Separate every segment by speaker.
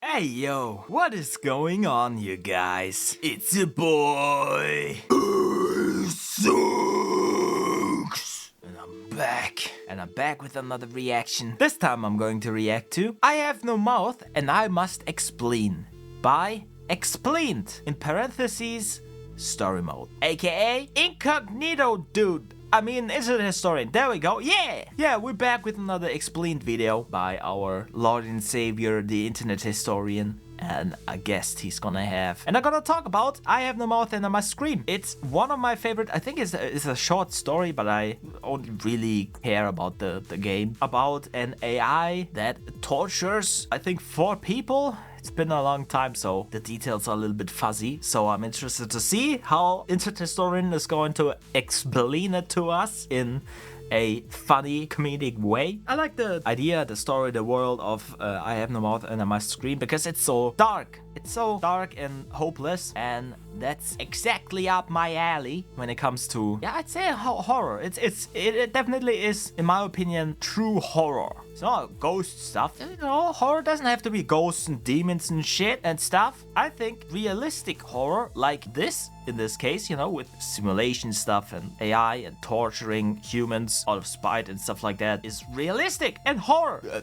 Speaker 1: Hey yo, what is going on, you guys? It's your boy, Aceox, and I'm back with another reaction. This time I'm going to react to I Have No Mouth and I Must Expleen by Explained, in parentheses, story mode, aka Incognito Dude. I mean, Internet Historian. There we go. Yeah, we're back with another explained video by our Lord and Savior, the Internet Historian, and a guest he's gonna have. And I'm gonna talk about I Have No Mouth and I Must Scream. It's one of my favorite. I think it's a short story, but I only really care about the game. About an AI that tortures, I think, 4 people. It's been a long time, so the details are a little bit fuzzy. So I'm interested to see how Internet Historian is going to explain it to us in a funny, comedic way. I like the idea, the story, the world of I Have No Mouth and I Must Scream because it's so dark. It's so dark and hopeless, and that's exactly up my alley when it comes to, yeah, I'd say horror. It definitely is, in my opinion, true horror. It's not ghost stuff. You know, horror doesn't have to be ghosts and demons and shit and stuff. I think realistic horror like this, in this case, you know, with simulation stuff and AI and torturing humans out of spite and stuff like that, is realistic and horror.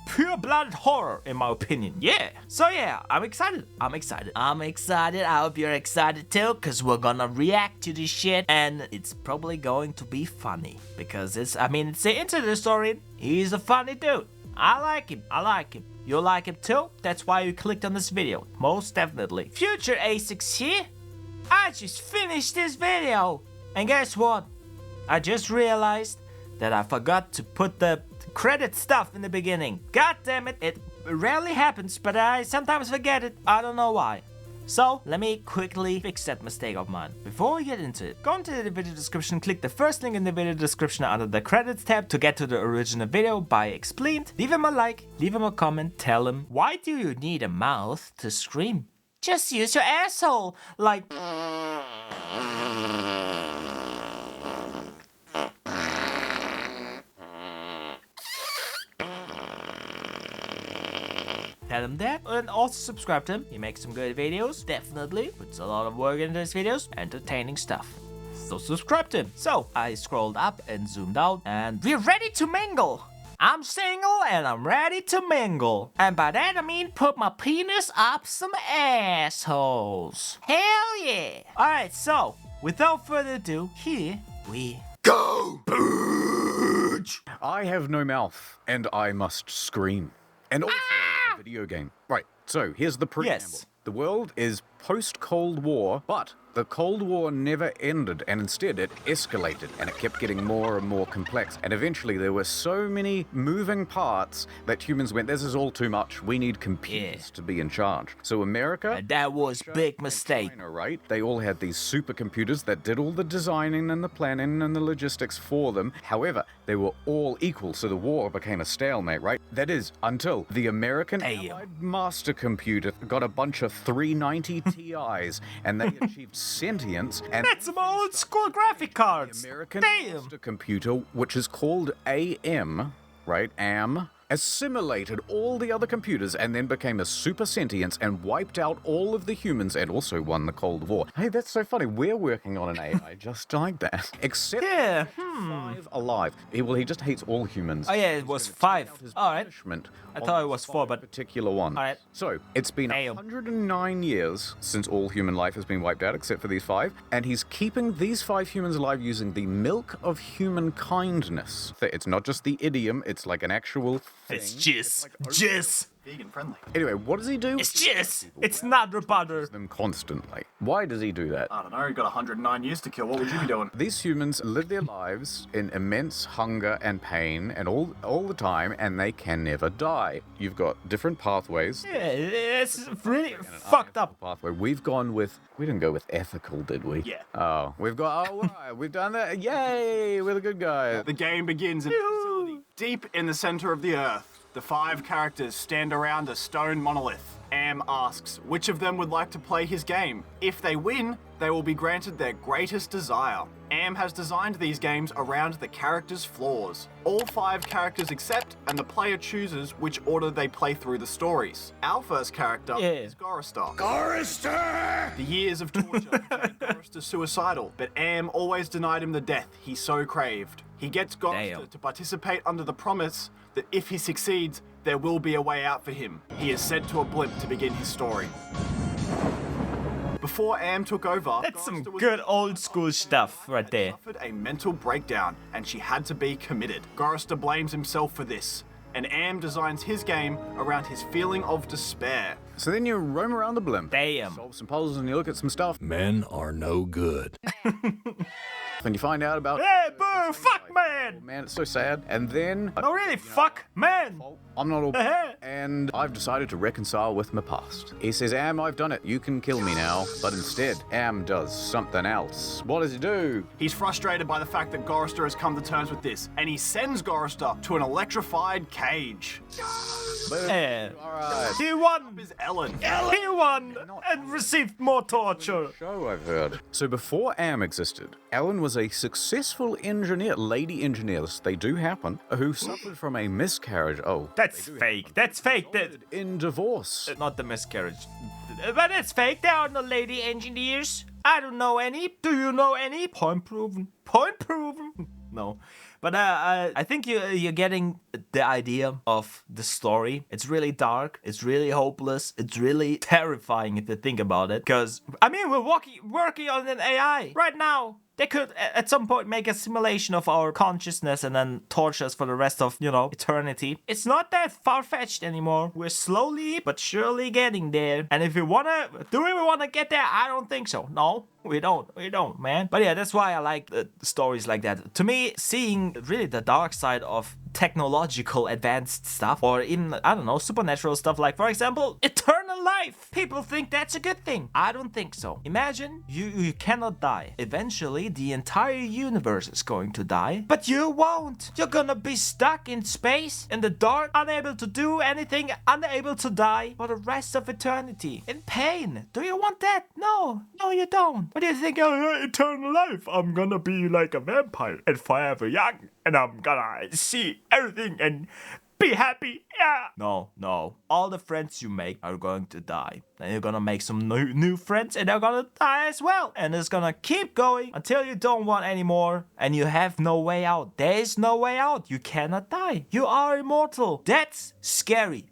Speaker 1: Pure-blooded horror, in my opinion. Yeah. So yeah, I'm excited. I'm excited. I hope you're excited too, because we're gonna react to this shit, and it's probably going to be funny, because it's the Internet Historian. He's a funny dude. I like him. You like him too? That's why you clicked on this video. Most definitely. Future AceoX here. I just finished this video. And guess what? I just realized that I forgot to put the credit stuff in the beginning. God damn it. It rarely happens, but I sometimes forget it. I don't know why. So, let me quickly fix that mistake of mine. Before we get into it, go into the video description, click the first link in the video description under the credits tab to get to the original video by Explained. Leave him a like, leave him a comment, tell him, why do you need a mouth to scream? Just use your asshole, like... Tell him that, and also subscribe to him. He makes some good videos, definitely. Puts a lot of work into his videos, entertaining stuff. So subscribe to him. So I scrolled up and zoomed out, and we're ready to mingle. I'm single and I'm ready to mingle. And by that I mean put my penis up some assholes. Hell yeah. Alright, so without further ado, here we go.
Speaker 2: I have no mouth, and I must scream. And also a video game. Right, so here's the preamble.
Speaker 1: Yes.
Speaker 2: The world is post-Cold War, but the Cold War never ended, and instead it escalated, and it kept getting more and more complex. And eventually there were so many moving parts that humans went, this is all too much, we need computers to be in charge. So America...
Speaker 1: And that was big mistake.
Speaker 2: China, right? They all had these supercomputers that did all the designing and the planning and the logistics for them. However, they were all equal, so the war became a stalemate, right? That is, until the American Allied Master Computer got a bunch of 390 Ti's, and they achieved sentience, and
Speaker 1: that's some old school graphic cards.
Speaker 2: The American Master Computer, which is called AM, right? AM, assimilated all the other computers and then became a super sentience and wiped out all of the humans and also won the Cold War. Hey, that's so funny. We're working on an AI just like that. Except 5 alive. He just hates all humans.
Speaker 1: Oh yeah, it was 5. Alright. I thought it was 4, but...
Speaker 2: particular one.
Speaker 1: Alright.
Speaker 2: So, it's been 109 years since all human life has been wiped out except for these 5, and he's keeping these 5 humans alive using the milk of human kindness. It's not just the idiom, it's like an actual thing.
Speaker 1: It's jizz.
Speaker 3: Vegan friendly.
Speaker 2: Anyway, what does he do?
Speaker 1: It's jizz. It's not butter.
Speaker 2: Them constantly. Why does he do that?
Speaker 3: I don't know, you got 109 years to kill, what would you be doing?
Speaker 2: These humans live their lives in immense hunger and pain and all the time, and they can never die. You've got different pathways.
Speaker 1: Yeah, it's really fucked up.
Speaker 2: Pathway. We've gone with... We didn't go with ethical, did we?
Speaker 3: Yeah.
Speaker 2: Oh, we've got... Oh, right. We've done that. Yay! We're the good guys.
Speaker 3: The game begins in a facility deep in the center of the earth. The 5 characters stand around a stone monolith. Am asks which of them would like to play his game. If they win, they will be granted their greatest desire. Am has designed these games around the characters' flaws. All 5 characters accept, and the player chooses which order they play through the stories. Our first character is Gorrister.
Speaker 2: Gorrister!
Speaker 3: The years of torture made Gorrister suicidal, but Am always denied him the death he so craved. He gets Gorrister to participate under the promise that if he succeeds, there will be a way out for him. He is sent to a blimp to begin his story. Before Am took over,
Speaker 1: That's some good old school stuff right there.
Speaker 3: Suffered a mental breakdown, and she had to be committed. Gorrister blames himself for this, and Am designs his game around his feeling of despair.
Speaker 2: So then you roam around the blimp,
Speaker 1: Damn.
Speaker 2: solve some puzzles, and you look at some stuff.
Speaker 4: Men are no good.
Speaker 2: And you find out about...
Speaker 1: Hey, boo, fuck man!
Speaker 2: Oh, man, it's so sad. And then...
Speaker 1: No, really, fuck man!
Speaker 2: I'm not all... and I've decided to reconcile with my past. He says, Am, I've done it. You can kill me now. But instead, Am does something else. What does he do?
Speaker 3: He's frustrated by the fact that Gorrister has come to terms with this, and he sends Gorrister to an electrified cage.
Speaker 1: Yeah.
Speaker 2: Alright.
Speaker 1: He won!
Speaker 3: Is Ellen.
Speaker 1: He won! And received more torture!
Speaker 2: Show I've heard. So before Am existed, Ellen was a successful engineer, lady engineers, they do happen, who suffered from a miscarriage. Oh,
Speaker 1: That's fake. That's fake.
Speaker 2: in divorce.
Speaker 1: Not the miscarriage. But it's fake. There are no lady engineers. I don't know any. Do you know any? Point proven. Point proven. No. But I think you're getting the idea of the story. It's really dark. It's really hopeless. It's really terrifying if you think about it. Because, I mean, we're working on an AI right now. They could, at some point, make a simulation of our consciousness and then torture us for the rest of, eternity. It's not that far-fetched anymore. We're slowly but surely getting there. And if we do we wanna get there? I don't think so. No, we don't, man. But yeah, that's why I like stories like that. To me, seeing really the dark side of technological advanced stuff, or even, I don't know, supernatural stuff, like, for example, eternal life. People think that's a good thing. I don't think so. Imagine you cannot die. Eventually, the entire universe is going to die, but you won't. You're gonna be stuck in space, in the dark, unable to do anything, unable to die for the rest of eternity. In pain. Do you want that? No, you don't. What do you think? Eternal life. I'm gonna be like a vampire and forever young, and I'm gonna see everything and be happy. Yeah. No. All the friends you make are going to die. Then you're gonna make some new friends, and they're gonna die as well. And it's gonna keep going until you don't want any more, and you have no way out. There is no way out. You cannot die. You are immortal. That's scary.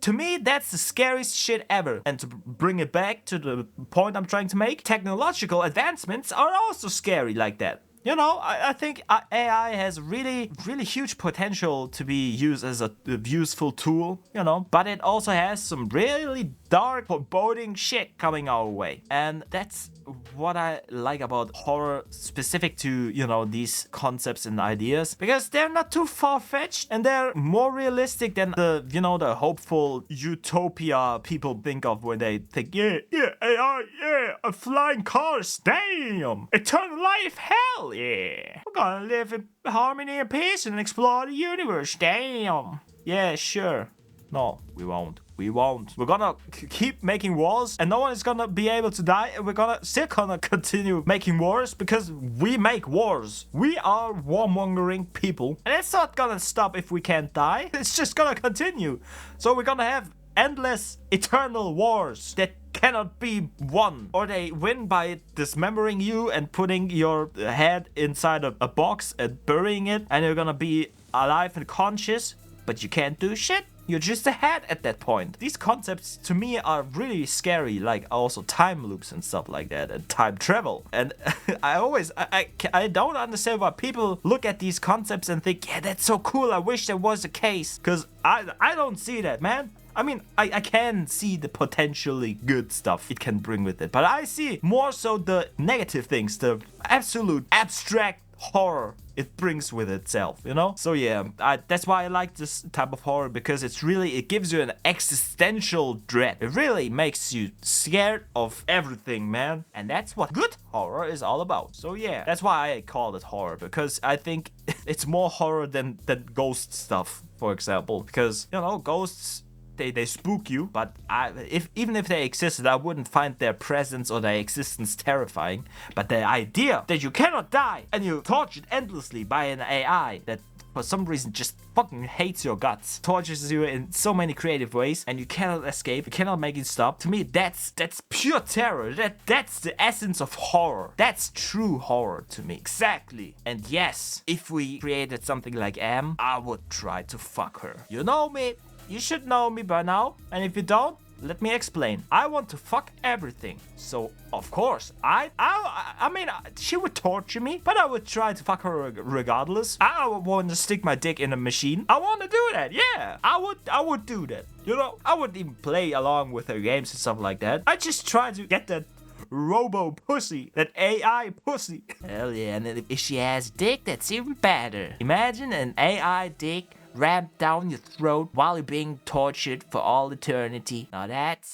Speaker 1: To me, that's the scariest shit ever. And to bring it back to the point I'm trying to make, technological advancements are also scary like that. I think AI has really, really huge potential to be used as a useful tool, but it also has some really dark, foreboding shit coming our way. And that's what I like about horror specific to, these concepts and ideas, because they're not too far-fetched and they're more realistic than the hopeful utopia people think of when they think, yeah, AI, yeah, flying cars, damn, eternal life, hell yeah, we're gonna live in harmony and peace and explore the universe, damn, yeah, sure. No, we won't. We're gonna keep making wars, and no one is gonna be able to die, and we're still gonna continue making wars because we make wars. We are warmongering people, and it's not gonna stop if we can't die. It's just gonna continue. So we're gonna have endless, eternal wars that cannot be won, or they win by dismembering you and putting your head inside a box and burying it, and you're gonna be alive and conscious, but you can't do shit. You're just a head at that point. These concepts to me are really scary, like also time loops and stuff like that, and time travel. And I don't understand why people look at these concepts and think, yeah, that's so cool, I wish that was the case. Because I don't see that, man. I mean, I can see the potentially good stuff it can bring with it, but I see more so the negative things, the absolute abstract horror it brings with itself, So yeah, that's why I like this type of horror, because it gives you an existential dread. It really makes you scared of everything, man. And that's what good horror is all about. So yeah, that's why I call it horror, because I think it's more horror than ghost stuff, for example. Because, ghosts they spook you, but even if they existed, I wouldn't find their presence or their existence terrifying. But the idea that you cannot die and you're tortured endlessly by an AI that for some reason just fucking hates your guts, tortures you in so many creative ways, and you cannot escape, you cannot make it stop. To me, that's pure terror. That's the essence of horror. That's true horror to me. Exactly. And yes, if we created something like Am, I would try to fuck her. You know me. You should know me by now. And if you don't, let me explain. I want to fuck everything. So, of course, I mean, she would torture me, but I would try to fuck her regardless. I would want to stick my dick in a machine. I want to do that, yeah. I would do that. You know, I would even play along with her games and stuff like that. I just try to get that robo pussy, that AI pussy. Hell yeah, and if she has dick, that's even better. Imagine an AI dick rammed down your throat while you're being tortured for all eternity. Now that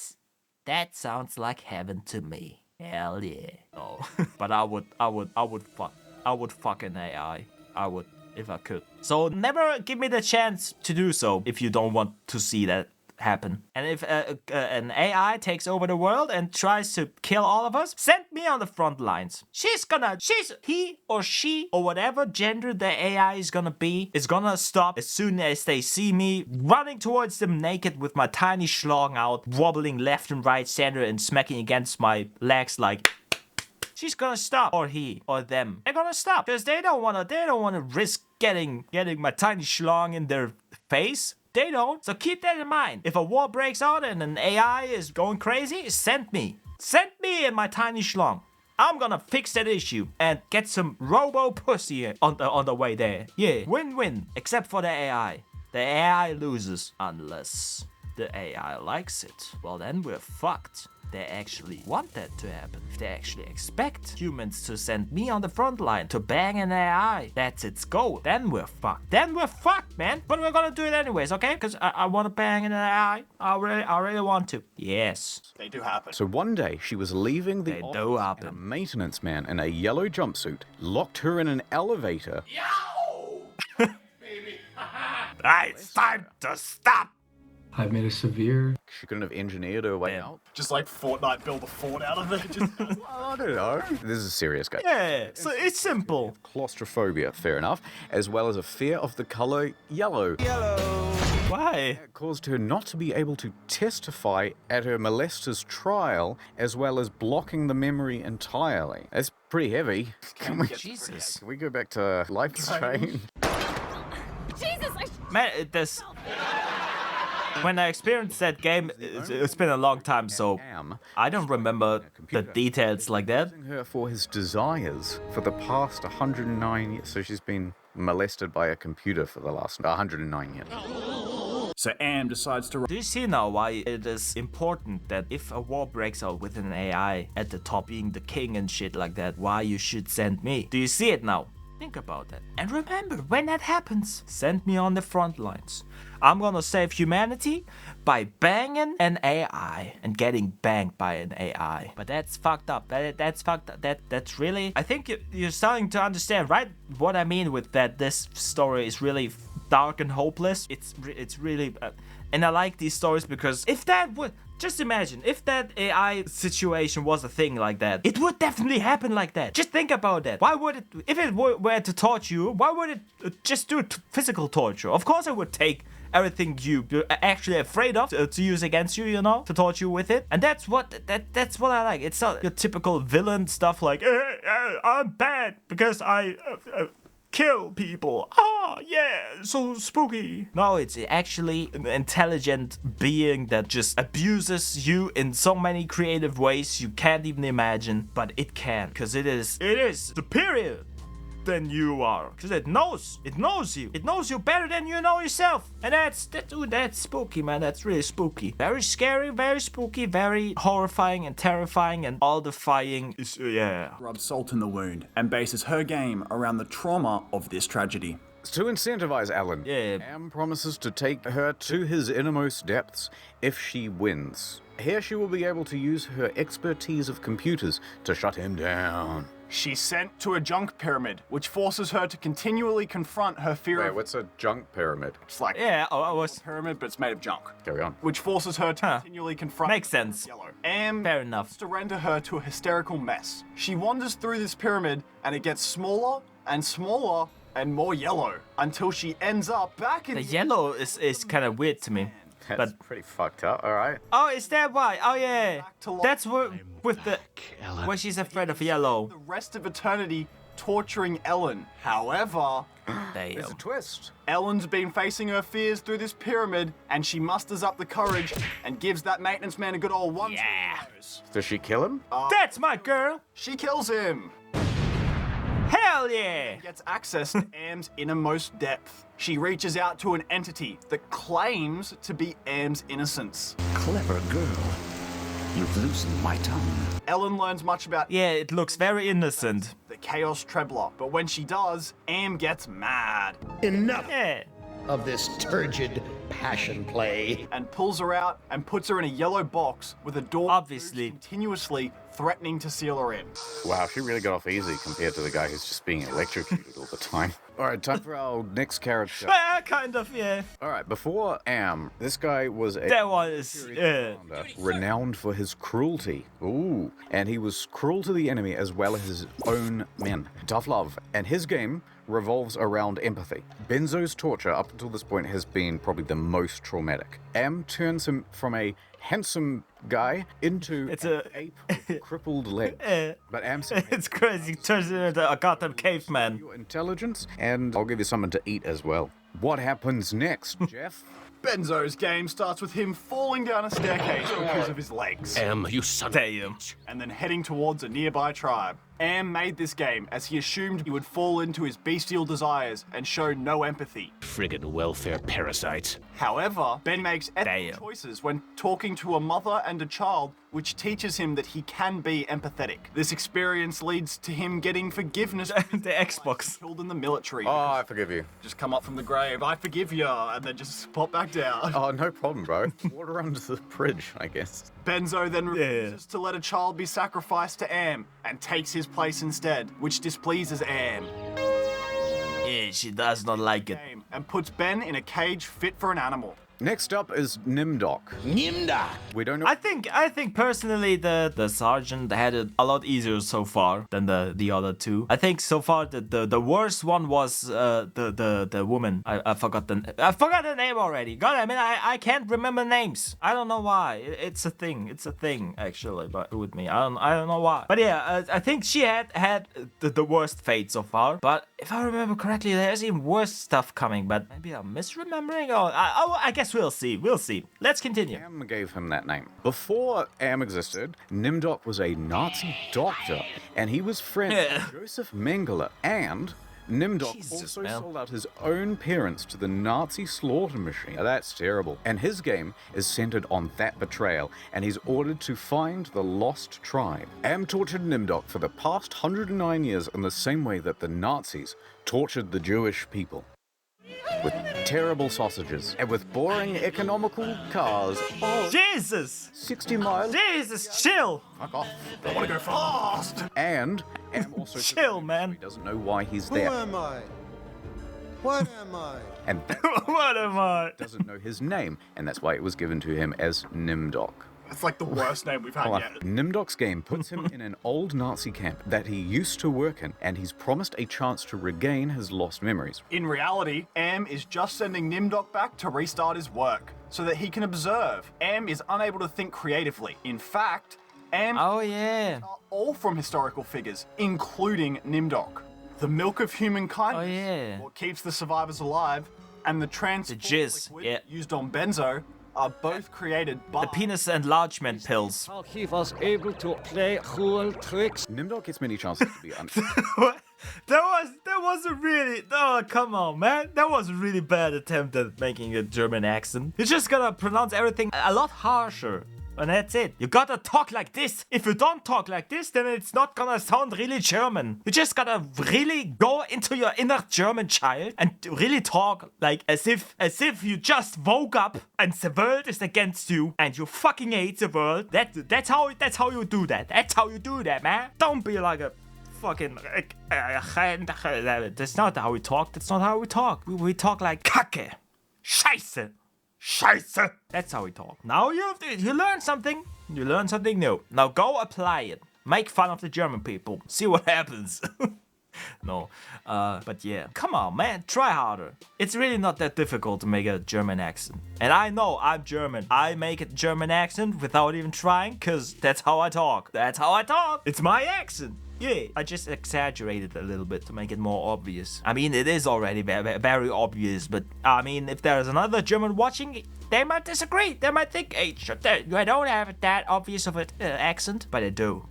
Speaker 1: sounds like heaven to me. Hell yeah. Oh, but I would fuck an AI. I would, if I could. So never give me the chance to do so if you don't want to see that happen. And if an AI takes over the world and tries to kill all of us, send me on the front lines. He or she or whatever gender the AI is gonna stop as soon as they see me running towards them naked with my tiny schlong out, wobbling left and right, center, and smacking against my legs like. She's gonna stop, or he, or them. They're gonna stop because they don't wanna risk getting my tiny schlong in their face. They don't. So keep that in mind. If a war breaks out and an AI is going crazy, send me. Send me and my tiny schlong. I'm gonna fix that issue and get some robo pussy on the way there. Yeah, win-win. Except for the AI. The AI loses unless the AI likes it. Well, then we're fucked. They actually want that to happen. If they actually expect humans to send me on the front line to bang an AI, that's its goal. Then we're fucked. Then we're fucked, man. But we're gonna do it anyways, okay? Because I want to bang an AI. I really want to. Yes.
Speaker 3: They do happen.
Speaker 2: So one day she was leaving the office and a maintenance man in a yellow jumpsuit locked her in an elevator.
Speaker 1: Yo! Baby. It's time to stop.
Speaker 5: I've made a severe...
Speaker 2: She couldn't have engineered her way out.
Speaker 3: Just like Fortnite build a fort out of it. Just...
Speaker 2: I don't know. This is a serious guy.
Speaker 1: Yeah, so it's simple.
Speaker 2: Claustrophobia, fair enough, as well as a fear of the color yellow.
Speaker 1: Why?
Speaker 2: It caused her not to be able to testify at her molester's trial, as well as blocking the memory entirely. That's pretty heavy.
Speaker 1: Jesus.
Speaker 2: Can we go back to Life is Strange?
Speaker 6: Jesus,
Speaker 1: Man, when I experienced that game, it's been a long time, so I don't remember the details like that.
Speaker 2: Using her for his desires for the past 109 years. So she's been molested by a computer for the last 109 years.
Speaker 3: So Am decides to...
Speaker 1: Do you see now why it is important that if a war breaks out with an AI at the top being the king and shit like that, why you should send me? Do you see it now? Think about that. And remember, when that happens, send me on the front lines. I'm gonna save humanity by banging an AI and getting banged by an AI. But that's fucked up. That's fucked up. That's really... I think you're starting to understand, right? What I mean with that this story is really dark and hopeless. It's really... and I like these stories because if that would... Just imagine, if that AI situation was a thing like that, it would definitely happen like that. Just think about that. Why would it... If it were to torture you, why would it just do physical torture? Of course it would take everything you're actually afraid of to use against you, you know, to torture you with it. And that's what I like. It's not your typical villain stuff like, I'm bad because I kill people. Oh, yeah, so spooky. No, it's actually an intelligent being that just abuses you in so many creative ways you can't even imagine. But it can, because it is superior than you are, because it knows you better than you know yourself. And that's spooky, man. That's really spooky, very scary, very spooky, very horrifying and terrifying, and all defying is
Speaker 3: Rubs salt in the wound and bases her game around the trauma of this tragedy.
Speaker 2: To incentivize Alan, Am promises to take her to his innermost depths if she wins. Here she will be able to use her expertise of computers to shut him down.
Speaker 3: She's sent to a junk pyramid, which forces her to continually confront her fear
Speaker 2: Wait,
Speaker 3: of...
Speaker 2: what's a junk pyramid?
Speaker 3: It's like
Speaker 1: Yeah, I was...
Speaker 3: a pyramid, but it's made of junk.
Speaker 2: Carry on.
Speaker 3: Which forces her to continually confront...
Speaker 1: Makes
Speaker 3: the fear of
Speaker 1: sense.
Speaker 3: Yellow. Am
Speaker 1: Fair enough.
Speaker 3: to render her to a hysterical mess. She wanders through this pyramid, and it gets smaller and smaller and more yellow, until she ends up back in
Speaker 1: The yellow is kind of weird to me.
Speaker 2: That's
Speaker 1: But
Speaker 2: pretty fucked up, alright.
Speaker 1: oh, is that why? Oh yeah,
Speaker 3: to life.
Speaker 1: that's where with the where she's afraid of yellow.
Speaker 3: the rest of eternity torturing Ellen. However,
Speaker 2: There's a
Speaker 1: Damn.
Speaker 2: twist.
Speaker 3: Ellen's been facing her fears through this pyramid, and she musters up the courage and gives that maintenance man a good old one.
Speaker 1: Yeah.
Speaker 2: Does she kill him?
Speaker 1: That's my girl.
Speaker 3: She kills him.
Speaker 1: Hell yeah.
Speaker 3: Gets access to Am's innermost depth. She reaches out to an entity that claims to be Am's innocence.
Speaker 4: Clever girl. You've loosened my tongue.
Speaker 3: Ellen learns much about
Speaker 1: Yeah, it looks very innocent.
Speaker 3: the Chaos Trebler, but when she does, Am gets mad
Speaker 7: Enough
Speaker 1: Yeah.
Speaker 7: of this turgid passion play.
Speaker 3: and pulls her out and puts her in a yellow box with a door
Speaker 1: Obviously.
Speaker 3: continuously threatening to seal her in.
Speaker 2: Wow, she really got off easy compared to the guy who's just being electrocuted all the time. Alright, time for our next character.
Speaker 1: Kind of, yeah.
Speaker 2: Alright, before Am, this guy was a
Speaker 1: That one is
Speaker 2: renowned for his cruelty. Ooh. And he was cruel to the enemy as well as his own men. Tough love. And his game revolves around empathy. Benzo's torture up until this point has been probably the most traumatic. Am turns him from a handsome guy into
Speaker 1: It's
Speaker 2: an
Speaker 1: a-
Speaker 2: ape with crippled legs. But Am
Speaker 1: it's crazy. Turns into a goddamn caveman.
Speaker 2: your intelligence, and I'll give you something to eat as well. What happens next, Jeff?
Speaker 3: Benzo's game starts with him falling down a staircase because of his legs,
Speaker 4: You son of a
Speaker 1: Damn.
Speaker 3: and then heading towards a nearby tribe. Am made this game as he assumed he would fall into his bestial desires and show no empathy.
Speaker 4: friggin' welfare parasite.
Speaker 3: However, Ben makes ethical
Speaker 1: Damn.
Speaker 3: choices when talking to a mother and a child, which teaches him that he can be empathetic. This experience leads to him getting forgiveness for
Speaker 1: The Xbox.
Speaker 3: killed in the military.
Speaker 2: Oh, I forgive you.
Speaker 3: Just come up from the grave, I forgive ya, and then just pop back down.
Speaker 2: Oh, no problem, bro. Water under the bridge, I guess.
Speaker 3: Benzo then refuses to let a child be sacrificed to Am and takes his place instead, which displeases Am.
Speaker 1: Yeah, she does not like it.
Speaker 3: And puts Ben in a cage fit for an animal.
Speaker 2: Next up is Nimdok.
Speaker 7: Nimda.
Speaker 2: We don't know.
Speaker 1: I think personally the sergeant had it a lot easier so far than the other two. I think so far the worst one was the woman. I forgot the name already. God, I mean I can't remember names. I don't know why. It's a thing. It's a thing actually. But with me, I don't know why. But yeah, I think she had the worst fate so far. But if I remember correctly, there's even worse stuff coming. But maybe I'm misremembering. Or I guess we'll see. We'll see. Let's continue.
Speaker 2: Am gave him that name. Before Am existed, Nimdok was a Nazi doctor, and he was friends with Joseph Mengele. And Nimdok
Speaker 1: Jesus,
Speaker 2: also
Speaker 1: man.
Speaker 2: sold out his own parents to the Nazi slaughter machine. Now, that's terrible. And his game is centered on that betrayal, and he's ordered to find the lost tribe. Am tortured Nimdok for the past 109 years in the same way that the Nazis tortured the Jewish people. With terrible sausages and with boring economical cars.
Speaker 1: Jesus!
Speaker 2: 60 miles.
Speaker 1: Jesus, chill!
Speaker 2: Fuck off.
Speaker 3: I want to go fast!
Speaker 2: And Am also
Speaker 1: Chill, man.
Speaker 2: he doesn't know why he's there.
Speaker 8: am I? What am I?
Speaker 2: And that
Speaker 1: What am I?
Speaker 2: doesn't know his name, and that's why it was given to him as Nimdok.
Speaker 3: It's like the worst name we've had yet.
Speaker 2: Nimdok's game puts him in an old Nazi camp that he used to work in, and he's promised a chance to regain his lost memories.
Speaker 3: In reality, Am is just sending Nimdok back to restart his work, so that he can observe. Am is unable to think creatively. In fact, Am
Speaker 1: Oh yeah.
Speaker 3: are all from historical figures, including Nimdok. The milk of human kindness,
Speaker 1: Oh, yeah.
Speaker 3: what keeps the survivors alive, and the transport
Speaker 1: jizz,
Speaker 3: liquid
Speaker 1: yeah.
Speaker 3: used on Benzo are both created by
Speaker 1: The penis enlargement pills.
Speaker 9: He was able to play cool tricks.
Speaker 2: Nimdok gets many chances to be
Speaker 1: What? That was a really come on, man. That was a really bad attempt at making a German accent. You just gotta pronounce everything a lot harsher. And that's it. You gotta talk like this. If you don't talk like this, then it's not gonna sound really German. You just gotta really go into your inner German child and really talk like as if you just woke up and the world is against you and you fucking hate the world. That's how you do that. That's how you do that, man. Don't be like a fucking... That's not how we talk. That's not how we talk. We talk like Kacke. Scheiße. Scheiße. That's how we talk. Now you learn something. You learn something new. Now go apply it. Make fun of the German people. See what happens. No, but yeah. Come on, man. Try harder. It's really not that difficult to make a German accent. And I know I'm German. I make a German accent without even trying, because that's how I talk. That's how I talk. It's my accent. Yeah, I just exaggerated a little bit to make it more obvious. I mean, it is already very obvious, but I mean, if there's another German watching, they might disagree. They might think, hey, I don't have that obvious of an accent, but I do.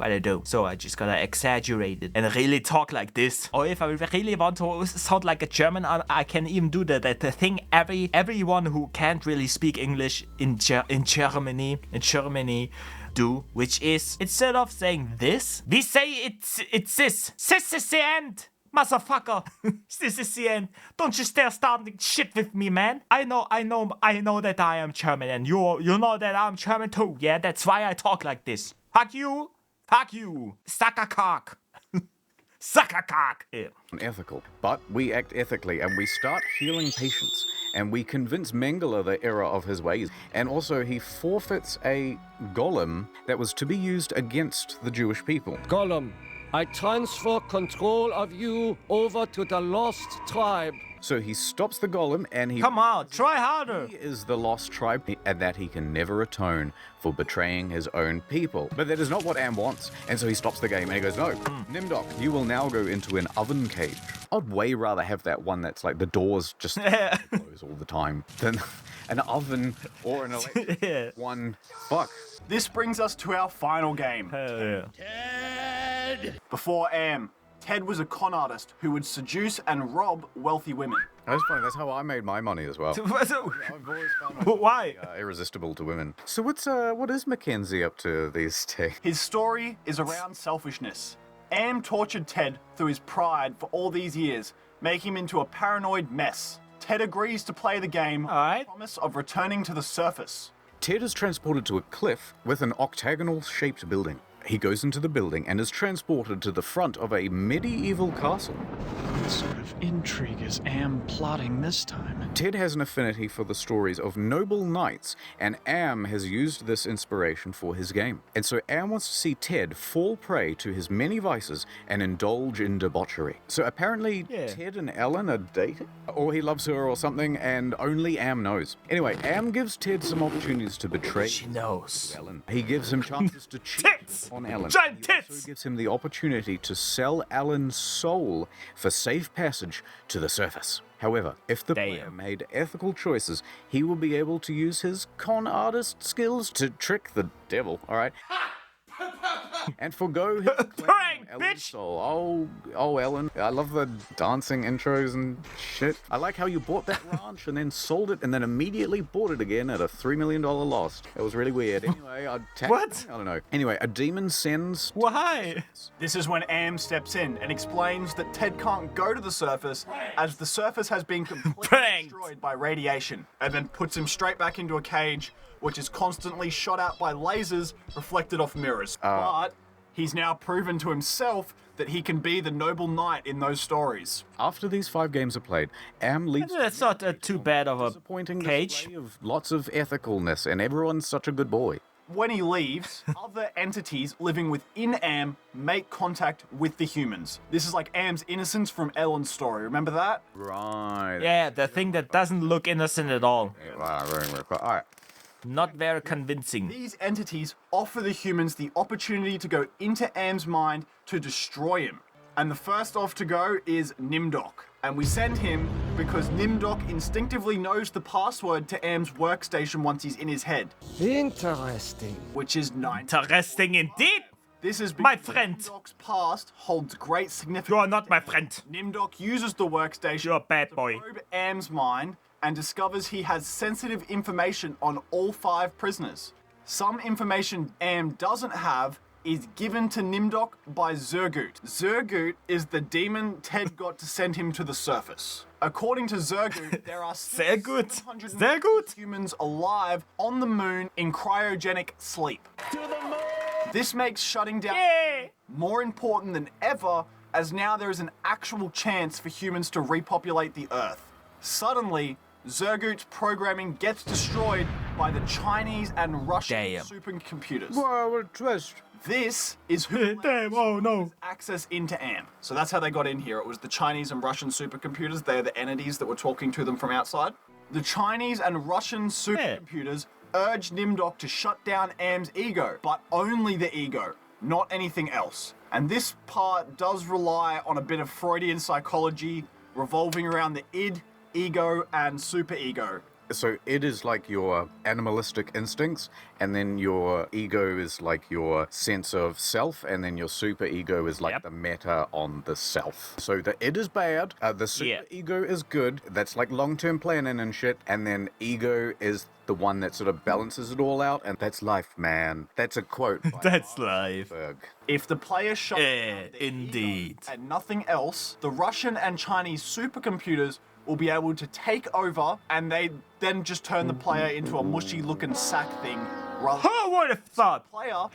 Speaker 1: So I just gotta exaggerate it and really talk like this. Or if I really want to sound like a German, I can even do the thing everyone who can't really speak English in Germany do, which is, instead of saying this, we say it's this. This is the end, motherfucker. This is the end. Don't you dare starting shit with me, man. I know that I am German, and you know that I'm German too. Yeah, that's why I talk like this. Fuck you. Suck a cock. Suck a cock. Yeah.
Speaker 2: Ethical, but we act ethically and we start healing patients. And we convince Mengele the error of his ways. And also he forfeits a golem that was to be used against the Jewish people.
Speaker 9: Gollum, I transfer control of you over to the lost tribe.
Speaker 2: So he stops the golem and he...
Speaker 1: Come on, try harder.
Speaker 2: He is the lost tribe and that he can never atone for betraying his own people. But that is not what Am wants. And so he stops the game and he goes, no, Nimdok, you will now go into an oven cage. I'd way rather have that one that's like the doors just close all the time than an oven or an electric one. Fuck.
Speaker 3: This brings us to our final game.
Speaker 1: Hell yeah.
Speaker 3: Ted! Before Am, Ted was a con artist who would seduce and rob wealthy women.
Speaker 2: That's funny, that's how I made my money as well. I've always found
Speaker 1: Why?
Speaker 2: Irresistible to women. So what is Mackenzie up to these days?
Speaker 3: His story is around selfishness. Am tortured Ted through his pride for all these years, making him into a paranoid mess. Ted agrees to play the game on the promise of returning to the surface.
Speaker 2: Ted is transported to a cliff with an octagonal-shaped building. He goes into the building and is transported to the front of a medieval castle.
Speaker 10: What sort of intrigue is Am plotting this time?
Speaker 2: Ted has an affinity for the stories of noble knights, and Am has used this inspiration for his game. And so Am wants to see Ted fall prey to his many vices and indulge in debauchery. So apparently Ted and Ellen are dating? Or he loves her or something, and only Am knows. Anyway, Am gives Ted some opportunities to betray Ellen. He gives him chances to cheat on Ellen.
Speaker 1: Giant tits!
Speaker 2: He also gives him the opportunity to sell Ellen's soul for safe passage to the surface. However, if the player made ethical choices, he will be able to use his con artist skills to trick the devil, alright? And forgo his
Speaker 1: Prank,
Speaker 2: Ellen's
Speaker 1: bitch!
Speaker 2: soul. Oh, Ellen. I love the dancing intros and shit. I like how you bought that ranch and then sold it and then immediately bought it again at a $3 million loss. It was really weird. Anyway,
Speaker 1: What?
Speaker 2: I don't know. Anyway, a demon sends...
Speaker 1: Why?
Speaker 3: This is when Am steps in and explains that Ted can't go to the surface as the surface has been completely destroyed by radiation, and then puts him straight back into a cage which is constantly shot out by lasers reflected off mirrors. But he's now proven to himself that he can be the noble knight in those stories.
Speaker 2: After these 5 games are played, Am leaves...
Speaker 1: That's not too bad of a
Speaker 2: disappointing
Speaker 1: cage.
Speaker 2: display of lots of ethicalness, and everyone's such a good boy.
Speaker 3: When he leaves, other entities living within Am make contact with the humans. This is like Am's innocence from Ellen's story. Remember that?
Speaker 2: Right.
Speaker 1: Yeah, the thing that doesn't look innocent at all.
Speaker 2: Alright.
Speaker 1: Not very convincing.
Speaker 3: These entities offer the humans the opportunity to go into Am's mind to destroy him. And the first off to go is Nimdok. And we send him because Nimdok instinctively knows the password to Am's workstation once he's in his head.
Speaker 9: Interesting.
Speaker 3: Which is 9.
Speaker 1: Interesting indeed.
Speaker 3: This is
Speaker 1: My
Speaker 3: because
Speaker 1: friend.
Speaker 3: Nimdok's past holds great significance.
Speaker 1: You are not my friend.
Speaker 3: Nimdok uses the workstation
Speaker 1: You're a bad
Speaker 3: to
Speaker 1: boy.
Speaker 3: probe Am's mind and discovers he has sensitive information on all 5 prisoners. Some information Am doesn't have is given to Nimdok by Zergut. Zergut is the demon Ted got to send him to the surface. According to Zergut, there are
Speaker 1: Sehr gut.
Speaker 3: 750
Speaker 1: Sehr gut.
Speaker 3: humans alive on the moon in cryogenic sleep. This makes shutting down more important than ever as now there is an actual chance for humans to repopulate the Earth. Suddenly, Zergut's programming gets destroyed by the Chinese and Russian supercomputers.
Speaker 2: Wow, twist.
Speaker 3: This is who has access into AM. So that's how they got in here. It was the Chinese and Russian supercomputers. They're the entities that were talking to them from outside. The Chinese and Russian supercomputers urged Nimdok to shut down AM's ego, but only the ego, not anything else. And this part does rely on a bit of Freudian psychology revolving around the id, ego, and superego.
Speaker 2: So id is like your animalistic instincts, and then your ego is like your sense of self, and then your super ego is like the meta on the self. So the id is bad, the super ego is good, that's like long-term planning and shit, and then ego is the one that sort of balances it all out, and that's life, man. That's a quote.
Speaker 1: That's life.
Speaker 3: If the player shuts down the
Speaker 1: indeed.
Speaker 3: ego and nothing else, the Russian and Chinese supercomputers will be able to take over, and they then just turn the player into a mushy-looking sack thing.
Speaker 1: Who would have thought?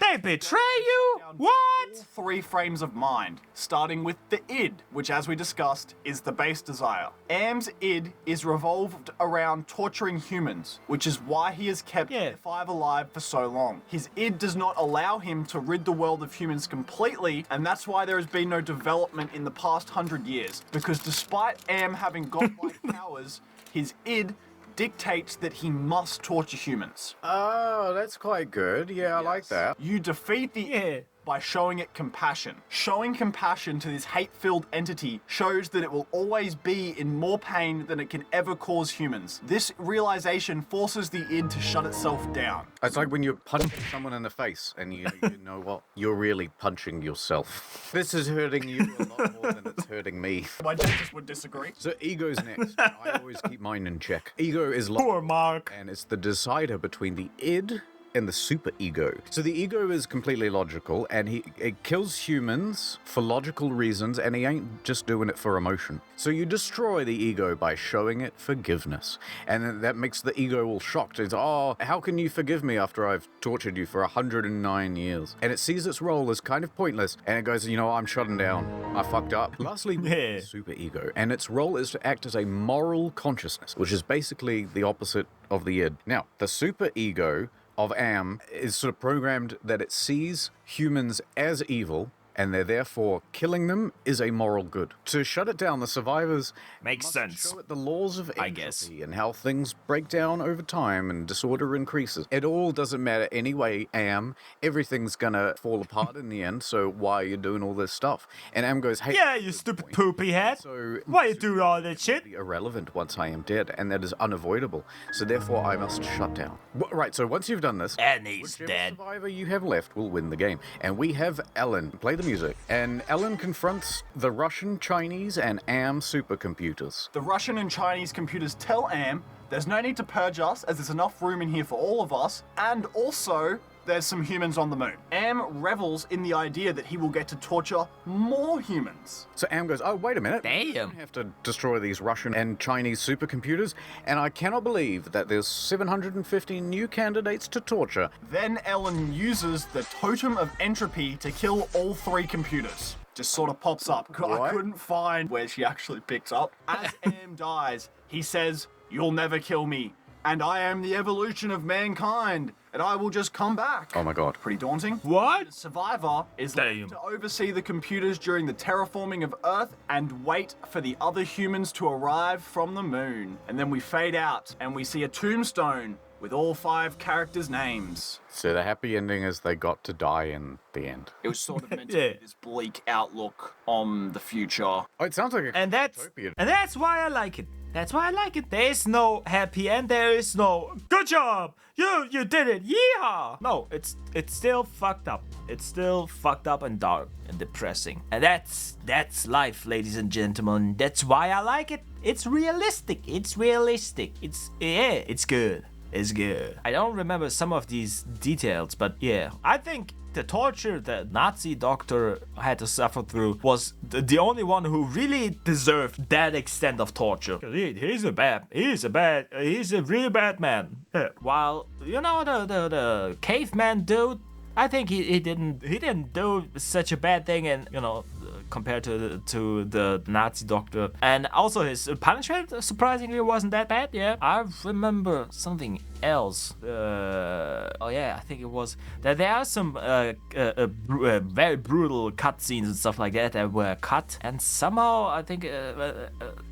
Speaker 1: They betray you? What?
Speaker 3: All 3 frames of mind, starting with the id, which, as we discussed, is the base desire. AM's id is revolved around torturing humans, which is why he has kept F5 alive for so long. His id does not allow him to rid the world of humans completely, and that's why there has been no development in the past 100 years. Because despite AM having godlike powers, his id dictates that he must torture humans.
Speaker 2: Oh, that's quite good. Yeah, I like that.
Speaker 3: You defeat the id by showing it compassion. Showing compassion to this hate-filled entity shows that it will always be in more pain than it can ever cause humans. This realization forces the id to shut itself down.
Speaker 2: It's like when you're punching someone in the face and you know what? You're really punching yourself. This is hurting you a lot more than it's hurting me.
Speaker 3: My dentist would disagree.
Speaker 2: So ego's next. I always keep mine in check. Ego is logical.
Speaker 1: Poor Mark.
Speaker 2: And it's the decider between the id and the super ego. So the ego is completely logical, and it kills humans for logical reasons, and he ain't just doing it for emotion. So you destroy the ego by showing it forgiveness, and then that makes the ego all shocked. It's, oh, how can you forgive me after I've tortured you for 109 years? And it sees its role as kind of pointless, and it goes, you know, I'm shutting down. I fucked up. Lastly, super ego, and its role is to act as a moral consciousness, which is basically the opposite of the id. Now, the super ego of AM is sort of programmed that it sees humans as evil, and they're therefore killing them is a moral good. To shut it down, the survivors
Speaker 1: makes sense.
Speaker 2: Show it the laws of entropy and how things break down over time and disorder increases. It all doesn't matter anyway, AM. Everything's gonna fall apart in the end, so why are you doing all this stuff? And AM goes, hey...
Speaker 1: Yeah, you stupid poopy head.
Speaker 2: So,
Speaker 1: why you do all that shit?
Speaker 2: Irrelevant once I am dead, and that is unavoidable. So therefore, I must shut down. Right, so once you've done this...
Speaker 1: And he's dead.
Speaker 2: Survivor you have left will win the game. And we have Ellen. Play the music. And Ellen confronts the Russian, Chinese, and AM supercomputers.
Speaker 3: The Russian and Chinese computers tell AM there's no need to purge us, as there's enough room in here for all of us, and also there's some humans on the moon. AM revels in the idea that he will get to torture more humans.
Speaker 2: So AM goes, oh, wait a minute.
Speaker 1: Damn.
Speaker 2: We have to destroy these Russian and Chinese supercomputers, and I cannot believe that there's 750 new candidates to torture.
Speaker 3: Then Ellen uses the totem of entropy to kill all 3 computers. Just sort of pops up. I couldn't find where she actually picks up. As AM dies, he says, "You'll never kill me, and I am the evolution of mankind, and I will just come back."
Speaker 2: Oh my god.
Speaker 3: Pretty daunting.
Speaker 1: What?
Speaker 3: The survivor is left to oversee the computers during the terraforming of Earth and wait for the other humans to arrive from the moon. And then we fade out, and we see a tombstone with all 5 characters' names.
Speaker 2: So the happy ending is they got to die in the end.
Speaker 3: It was sort of meant to be this bleak outlook on the future.
Speaker 2: Oh, it sounds like a
Speaker 1: that's why I like it. That's why I like it. There is no happy end. There is no good job. You did it. Yeehaw. No, it's still fucked up. It's still fucked up and dark and depressing. And that's life, ladies and gentlemen. That's why I like it. It's realistic. It's good. It's good. I don't remember some of these details, but yeah, I think the torture that Nazi doctor had to suffer through was the only one who really deserved that extent of torture. He's a really bad man. Yeah. While, you know, the caveman dude, I think he didn't do such a bad thing, and, you know, compared to the Nazi doctor. And also his punishment surprisingly wasn't that bad. Yeah, I remember something else. Oh yeah, I think it was that there are some very brutal cutscenes and stuff like that were cut, and somehow I think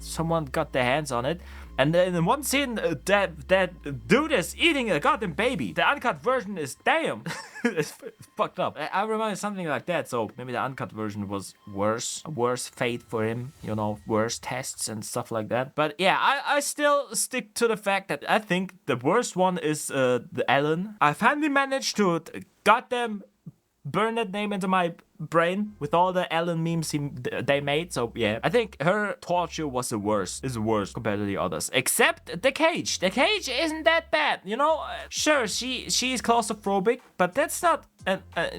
Speaker 1: someone got their hands on it. And then in one scene, that dude is eating a goddamn baby. The uncut version is damn. It's fucked up. I remember something like that. So maybe the uncut version was worse. A worse fate for him. You know, worse tests and stuff like that. But yeah, I still stick to the fact that I think the worst one is the Ellen. I finally managed to goddamn burn that name into my brain with all the Ellen memes they made. So yeah, I think her torture was the worst. Is the worst compared to the others. Except the cage. The cage isn't that bad. You know, sure she is claustrophobic, but that's not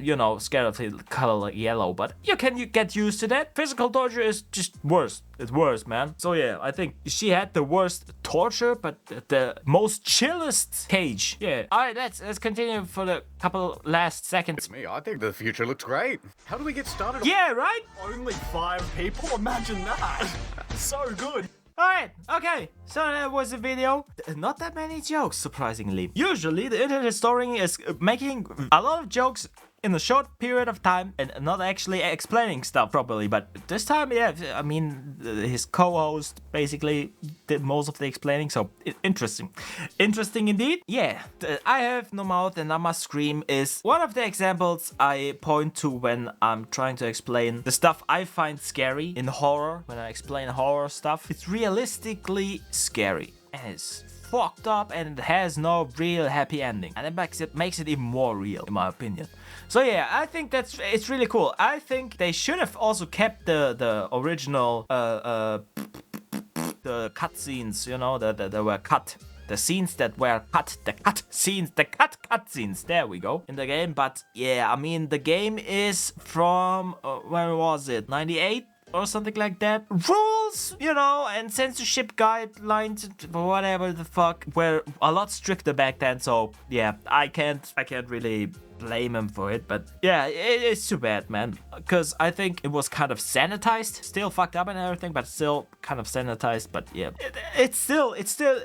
Speaker 1: you know, scared of the color like yellow. But you get used to that. Physical torture is just worse. It's worse, man. So yeah, I think she had the worst torture, but the most chillest cage. Yeah. All right, let's continue for the couple last seconds.
Speaker 2: It's me. I think the future looks great. How do we get started?
Speaker 1: Yeah, right?
Speaker 3: Only 5 people? Imagine that. So good.
Speaker 1: Alright, okay, so that was the video. Not that many jokes, surprisingly. Usually, the internet story is making a lot of jokes in a short period of time and not actually explaining stuff properly. But this time, yeah, I mean, his co-host basically did most of the explaining, so interesting. Interesting indeed. Yeah, I have no mouth and I must scream is one of the examples I point to when I'm trying to explain the stuff I find scary in horror. When I explain horror stuff, it's realistically scary and it's fucked up and it has no real happy ending, and it makes it even more real in my opinion. So yeah, I think it's really cool. I think they should have also kept the original the cutscenes, you know, that were cut. The scenes that were cut, the cutscenes, there we go, in the game. But yeah, I mean, the game is from, where was it, 98? Or something like that. Rules, you know, and censorship guidelines, whatever the fuck, were a lot stricter back then. So yeah, I can't really blame him for it. But yeah, it's too bad, man, because I think it was kind of sanitized, still fucked up and everything, but still kind of sanitized. But yeah, it's still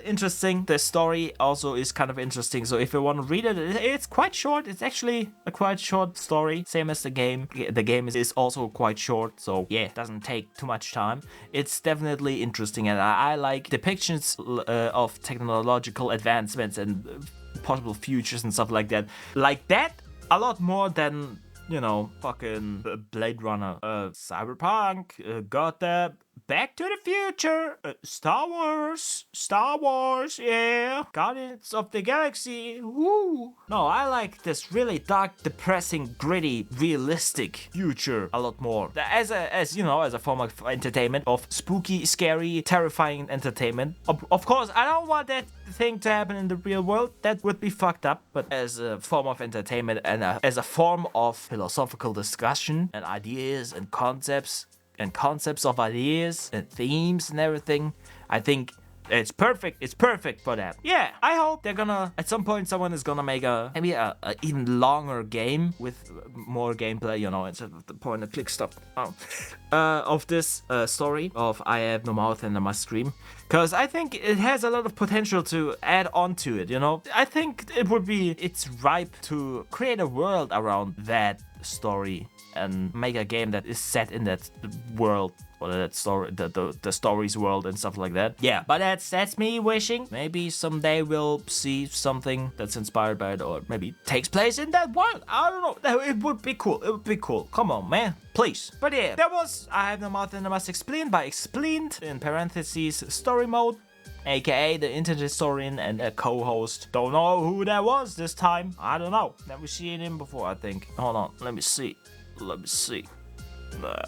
Speaker 1: interesting. The story also is kind of interesting. So if you want to read it, it's quite short. It's actually a quite short story, same as the game. The game is also quite short, so yeah, it doesn't take too much time. It's definitely interesting, and I like depictions of technological advancements and possible futures and stuff like that. Like that a lot more than, you know, fucking Blade Runner, Cyberpunk, Gotham, Back to the Future, Star Wars, yeah, Guardians of the Galaxy, woo. No, I like this really dark, depressing, gritty, realistic future a lot more. As you know, as a form of entertainment, of spooky, scary, terrifying entertainment. Of course, I don't want that thing to happen in the real world. That would be fucked up. But as a form of entertainment and as a form of philosophical discussion and ideas and concepts of ideas and themes and everything, I think it's perfect. It's perfect for that. Yeah, I hope they're gonna, at some point, someone is gonna make maybe a even longer game with more gameplay, you know, instead of the point and click stuff. Of this story of I Have No Mouth and I Must Scream, because I think it has a lot of potential to add on to it, you know. I think it's ripe to create a world around that story and make a game that is set in that world, or that story, the story's world and stuff like that. Yeah, but that's me wishing. Maybe someday we'll see something that's inspired by it, or maybe takes place in that world. I don't know. It would be cool. It would be cool. Come on, man. Please. But yeah, that was I Have No Mouth and I Must Explain by Explained, in parentheses, story mode, aka the internet historian and a co-host. Don't know who that was this time. I don't know. Never seen him before, I think. Hold on. Let me see.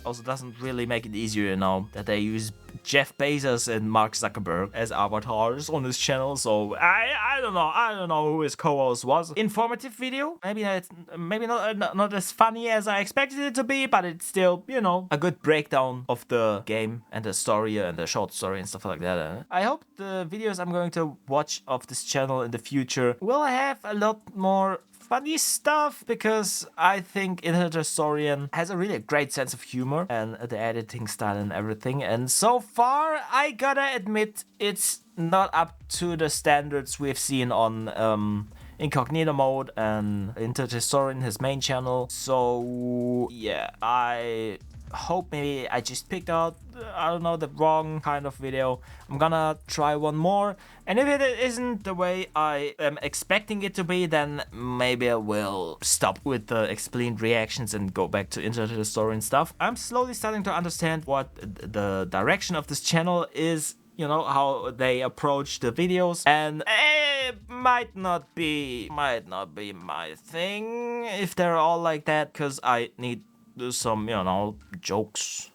Speaker 1: Also doesn't really make it easier, you know, that they use Jeff Bezos and Mark Zuckerberg as avatars on this channel. So I don't know who his co-host was. Informative video, maybe not as funny as I expected it to be, but it's still, you know, a good breakdown of the game and the story and the short story and stuff like that. I hope the videos I'm going to watch of this channel in the future will have a lot more funny stuff because I think Intertestorian has a really great sense of humor and the editing style and everything. And so far, I gotta admit, it's not up to the standards we've seen on Incognito mode and Intertestorian, his main channel. So yeah, I hope maybe I just picked out, I don't know, the wrong kind of video. I'm gonna try one more, and if it isn't the way I am expecting it to be, then maybe I will stop with the explained reactions and go back to Intertestorian stuff. I'm slowly starting to understand what the direction of this channel is, you know, how they approach the videos, and it might not be my thing if they're all like that, because I need some, you know, jokes,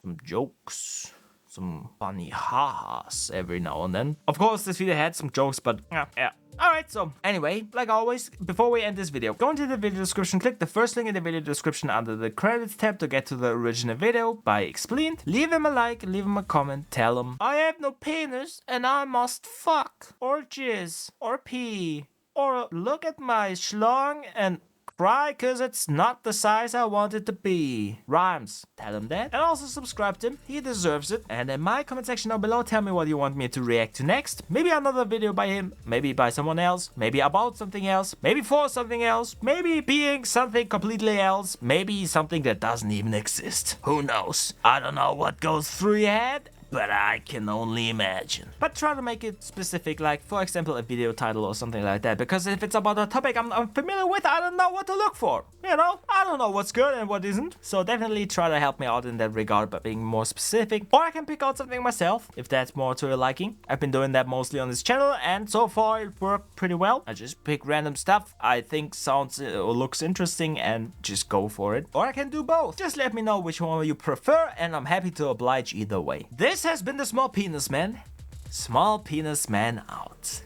Speaker 1: some funny ha-has every now and then. Of course, this video had some jokes, but yeah. Alright, so anyway, like always, before we end this video, go into the video description, click the first link in the video description under the credits tab to get to the original video by Expleen. Leave him a like, leave him a comment, tell him I have no penis and I must fuck, or jizz, or pee, or look at my schlong and cry cause it's not the size I want it to be. Rhymes. Tell him that. And also subscribe to him. He deserves it. And in my comment section down below, tell me what you want me to react to next. Maybe another video by him. Maybe by someone else. Maybe about something else. Maybe for something else. Maybe being something completely else. Maybe something that doesn't even exist. Who knows? I don't know what goes through your head, but I can only imagine. But try to make it specific, like for example a video title or something like that, because if it's about a topic I'm familiar with, I don't know what to look for. You know, I don't know what's good and what isn't. So definitely try to help me out in that regard by being more specific. Or I can pick out something myself, if that's more to your liking. I've been doing that mostly on this channel, and so far it worked pretty well. I just pick random stuff I think sounds or looks interesting and just go for it. Or I can do both. Just let me know which one you prefer, and I'm happy to oblige either way. This has been the Small Penis Man. Small Penis Man out.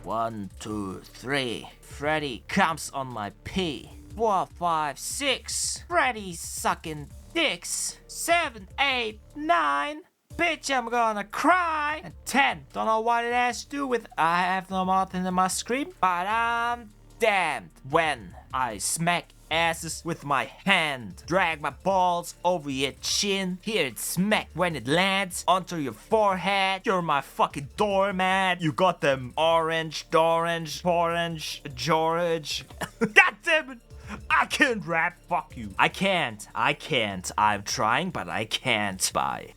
Speaker 1: 1, 2, 3. Freddy comes on my pee. 4, 5, 6. Freddy sucking dicks. 7, 8, 9. Bitch, I'm gonna cry. And 10. Don't know what it has to do with I have no mouth in my scream, but I'm damned when I smack asses with my hand, drag my balls over your chin, hear it smack when it lands onto your forehead. You're my fucking doormat. You got them orange, George. God damn it, I can't rap. Fuck you. I can't. I'm trying, but I can't. Bye.